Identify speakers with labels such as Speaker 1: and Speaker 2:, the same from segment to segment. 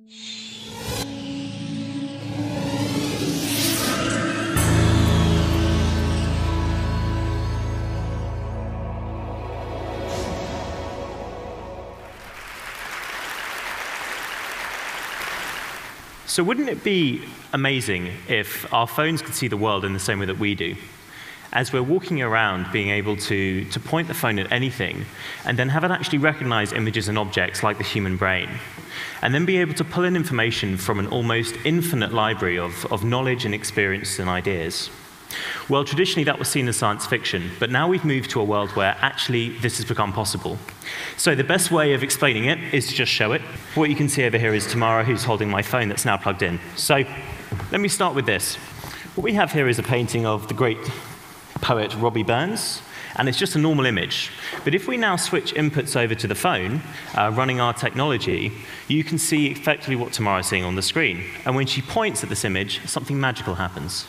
Speaker 1: So wouldn't it be amazing if our phones could see the world in the same way that we do? As we're walking around, being able to point the phone at anything, and then have it actually recognize images and objects like the human brain, and then be able to pull in information from an almost infinite library of knowledge and experience and ideas. Well, traditionally that was seen as science fiction, but now we've moved to a world where actually this has become possible. So the best way of explaining it is to just show it. What you can see over here is Tamara, who's holding my phone that's now plugged in. So let me start with this. What we have here is a painting of the great poet Robbie Burns, and it's just a normal image. But if we now switch inputs over to the phone, running our technology, you can see effectively what Tamara's seeing on the screen. And when she points at this image, something magical happens.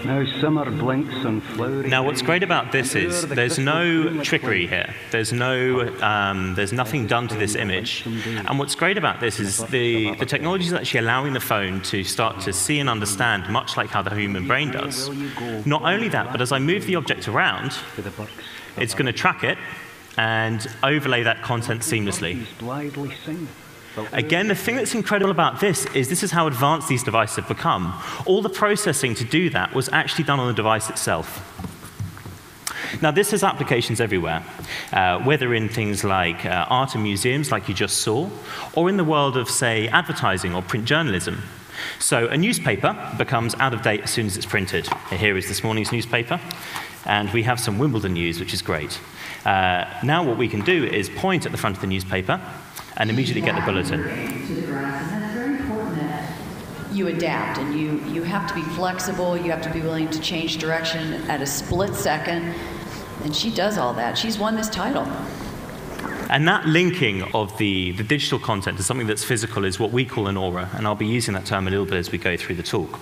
Speaker 2: Now summer blinks on flowery.
Speaker 1: Now, what's great about this is there's no trickery here. There's nothing done to this image. And what's great about this is the technology is actually allowing the phone to start to see and understand, much like how the human brain does. Not only that, but as I move the object around, it's going to track it and overlay that content seamlessly. Again, the thing that's incredible about this is how advanced these devices have become. All the processing to do that was actually done on the device itself. Now, this has applications everywhere, whether in things like art and museums, like you just saw, or in the world of, say, advertising or print journalism. So a newspaper becomes out of date as soon as it's printed. Here is this morning's newspaper, and we have some Wimbledon news, which is great. Now what we can do is point at the front of the newspaper and immediately get the bulletin.
Speaker 3: You adapt, and you have to be flexible. You have to be willing to change direction at a split second. And she does all that. She's won this title.
Speaker 1: And that linking of the digital content to something that's physical is what we call an aura. And I'll be using that term a little bit as we go through the talk.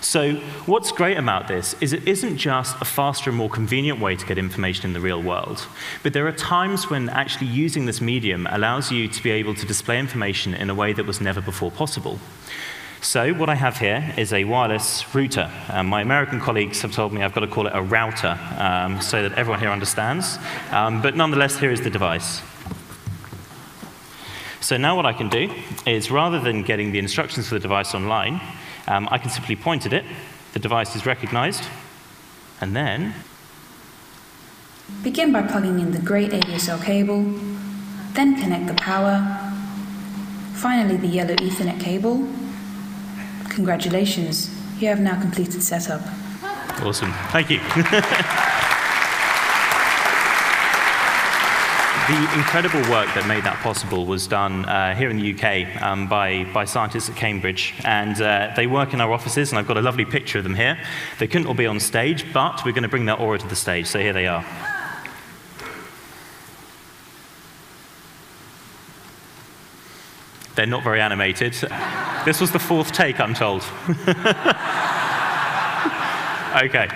Speaker 1: So what's great about this is it isn't just a faster and more convenient way to get information in the real world, but there are times when actually using this medium allows you to be able to display information in a way that was never before possible. So what I have here is a wireless router. My American colleagues have told me I've got to call it a router so that everyone here understands. But nonetheless, here is the device. So now what I can do is, rather than getting the instructions for the device online, I can simply point at it, the device is recognized, and then
Speaker 4: begin by plugging in the grey ADSL cable, then connect the power, finally the yellow Ethernet cable. Congratulations, you have now completed setup.
Speaker 1: Awesome, thank you. The incredible work that made that possible was done here in the UK by scientists at Cambridge. And they work in our offices, and I've got a lovely picture of them here. They couldn't all be on stage, but we're going to bring their aura to the stage, so here they are. They're not very animated. This was the 4th take, I'm told. Okay.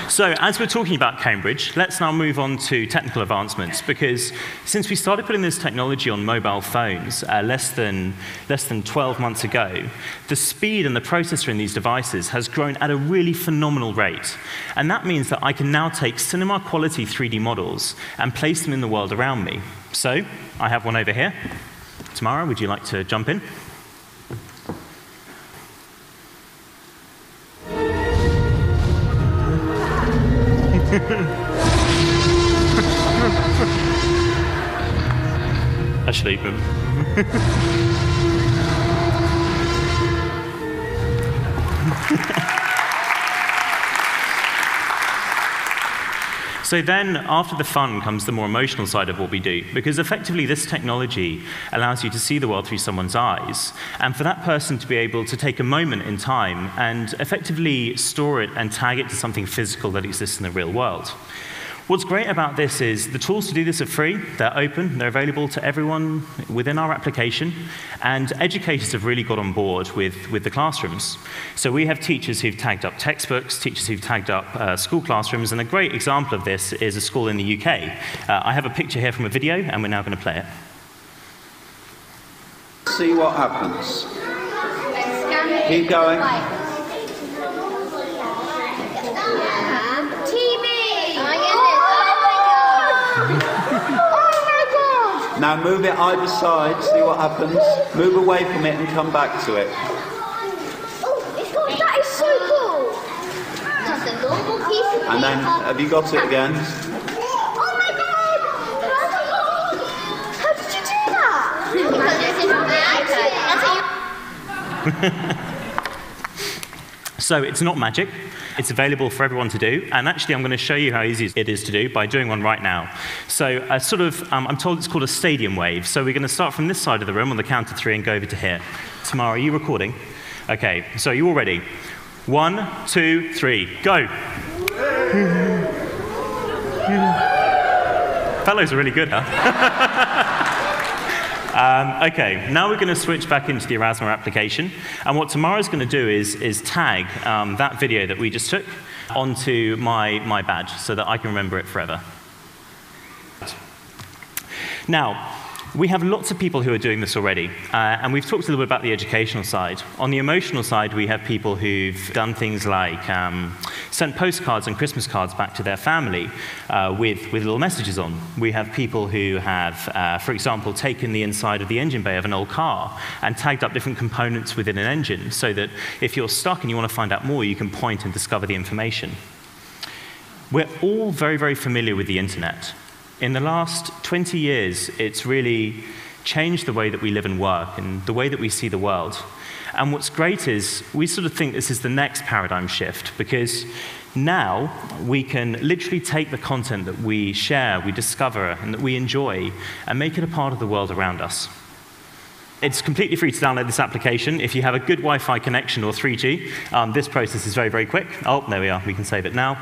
Speaker 1: So as we're talking about Cambridge, let's now move on to technical advancements, because since we started putting this technology on mobile phones less than 12 months ago, the speed and the processor in these devices has grown at a really phenomenal rate. And that means that I can now take cinema-quality 3D models and place them in the world around me. So I have one over here. Tamara, would you like to jump in? Actually, so then, after the fun comes the more emotional side of what we do, because effectively this technology allows you to see the world through someone's eyes, and for that person to be able to take a moment in time and effectively store it and tag it to something physical that exists in the real world. What's great about this is the tools to do this are free, they're open, they're available to everyone within our application, and educators have really got on board with the classrooms. So we have teachers who've tagged up textbooks, teachers who've tagged up school classrooms, and a great example of this is a school in the UK. I have a picture here from a video, and we're now going to play it.
Speaker 5: See what happens. Keep going. Now move it either side, see what happens. Move away from it and come back to it.
Speaker 6: Oh, that is so cool! Just a normal piece of paper.
Speaker 5: And then, have you got it again?
Speaker 6: Oh my god! How did you do that? Because it's in my iPad. That's how you...
Speaker 1: So it's not magic. It's available for everyone to do, and actually I'm going to show you how easy it is to do by doing one right now. So I'm told it's called a stadium wave, so we're going to start from this side of the room on the count of 3 and go over to here. Tamara, are you recording? Okay, so you all ready? 1, 2, 3, go! Fellows are really good, huh? Okay, now we're going to switch back into the Aurasma application, and what Tamara's going to do is tag that video that we just took onto my badge so that I can remember it forever. Now, we have lots of people who are doing this already, and we've talked a little bit about the educational side. On the emotional side, we have people who've done things like sent postcards and Christmas cards back to their family with little messages on. We have people who have, for example, taken the inside of the engine bay of an old car and tagged up different components within an engine so that if you're stuck and you want to find out more, you can point and discover the information. We're all very, very familiar with the internet. In the last 20 years, it's really changed the way that we live and work and the way that we see the world. And what's great is we sort of think this is the next paradigm shift, because now we can literally take the content that we share, we discover, and that we enjoy, and make it a part of the world around us. It's completely free to download this application. If you have a good Wi-Fi connection or 3G, this process is very, very quick. Oh, there we are. We can save it now.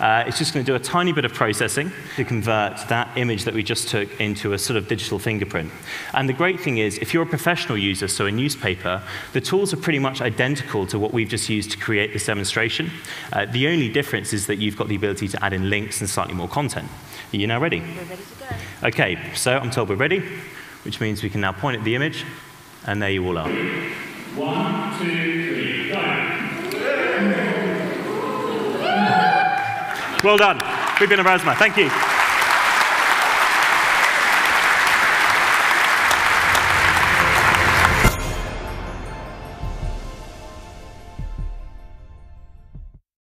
Speaker 1: It's just going to do a tiny bit of processing to convert that image that we just took into a sort of digital fingerprint. And the great thing is, if you're a professional user, so a newspaper, the tools are pretty much identical to what we've just used to create this demonstration. The only difference is that you've got the ability to add in links and slightly more content. Are you now ready?
Speaker 6: We're ready to go.
Speaker 1: OK, so I'm told we're ready, which means we can now point at the image, and there you all are. 1, 2, 3, go! Well done. We've been Aurasma. Thank you.